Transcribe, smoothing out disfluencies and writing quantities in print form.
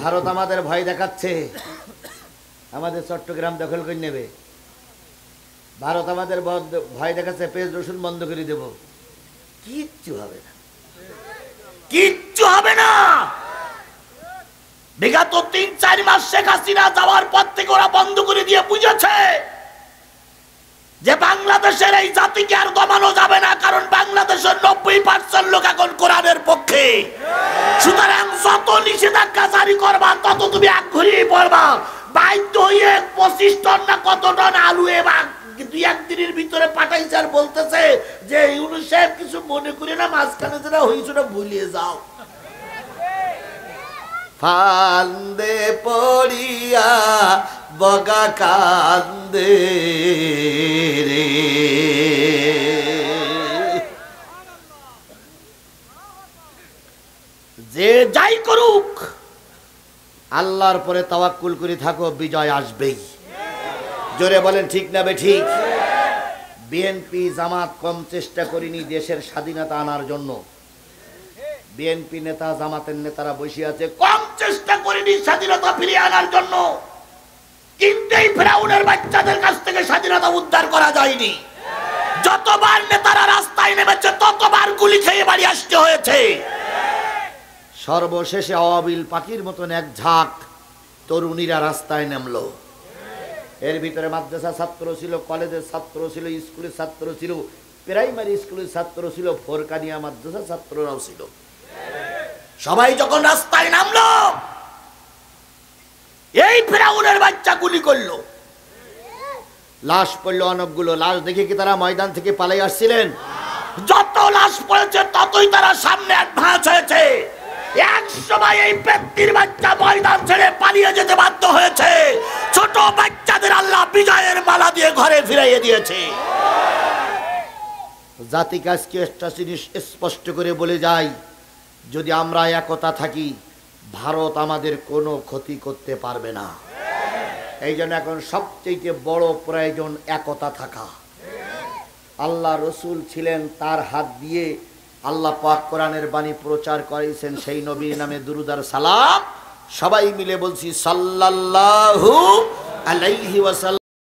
ভারত আমাদের ভয় দেখাচ্ছে, আমাদের চট্টগ্রাম দখল করে নেবে। ভারত আমাদের ভয় দেখাচ্ছে, পেঁয়াজ রসুন বন্ধ করে দেব। কিচ্ছু হবে না, কিচ্ছু হবে না। বিগত ৩-৪ মাস শেখ হাসিনা যাওয়ার পর থেকে ওরা বন্ধ করে দিয়ে বুঝেছে যে বাংলাদেশের এই জাতিকে আর দমানো যাবে না, কারণ বাংলাদেশের ৯০% লোক এখন কোরআনের পক্ষে। সুতরাং যত নিষেধাজ্ঞা জারি করবা তত তুমি এক ঘুরিয়ে পড়বা। বাধ্য হয়ে ২৫ টন না কত টন আলু এবার ২-১ দিনের ভিতরে পাঠাইছে, আর বলতেছে যে ইউনূস সাহেব কিছু মনে করি না, মাঝখানে যেটা হয়েছিল ভুলিয়ে যাও। ফান্দে পড়িয়া বগা কান্দে রে। যে যাই করুক আল্লাহর পরে তাওয়াক্কুল করে থাকো, বিজয় আসবেই। জোরে বলেন ঠিক না বেঠিক? বিএনপি জামাত কম চেষ্টা করেনি দেশের স্বাধীনতা আনার জন্য। বিএনপি নেতা জামাতের নেতারা বসে আছে, কম চেষ্টা করেনি স্বাধীনতা ফিরিয়ে আনার জন্য, কিন্তু এই ফেরাউনের বাচ্চাদের কাছ থেকে স্বাধীনতা উদ্ধার করা যায়নি। যতবার নেতারা রাস্তায় নেমেছে ততবার গুলি খেয়ে বাড়ি আসতে হয়েছে। সর্বশেষে আওয়াবিল পাখির মতন এক ঝাঁক তরুণীরা রাস্তায় নামলো। এর ভিতরে মাদ্রাসা ছাত্র ছিল, কলেজের ছাত্র ছিল, স্কুলের ছাত্র ছিল, প্রাইমারি স্কুলের ছাত্র ছিল, ফোরকানিয়া মাদ্রাসা ছাত্ররাও ছিল। সবাই যখন রাস্তায় নামলো, এই ফেরাউনের বাচ্চা গুলি করলো, লাশ পড়লো অনেকগুলো। লাশ দেখে কি তারা ময়দান থেকে পালাই আসছিলেন? যত লাশ পড়েছে ততই তারা সামনে অ্যাডভান্স হয়েছে। এক সময় এই ব্যক্তির বাচ্চা ময়দান ছেড়ে পালিয়ে যেতে বাধ্য হয়েছে। ছোট বাচ্চাদের আল্লাহ বিজয়ের মালা দিয়ে ঘরে ফিরিয়ে দিয়েছে। জাতিকে আজকে একটা জিনিস স্পষ্ট করে বলে যাই, যদি আমরা একতা থাকি ভারত আমাদের কোনো ক্ষতি করতে পারবে না। এই জন্য এখন সবচেয়ে বড় প্রয়োজন একতা থাকা। আল্লাহ রসুল ছিলেন, তার হাত দিয়ে আল্লাহ পাক কোরআনের বাণী প্রচার করেছেন। সেই নবীর নামে দুরূদ আর সালাম সবাই মিলে বলছি সাল্লাল্লাহু আলাইহি ওয়াসাল্লাম।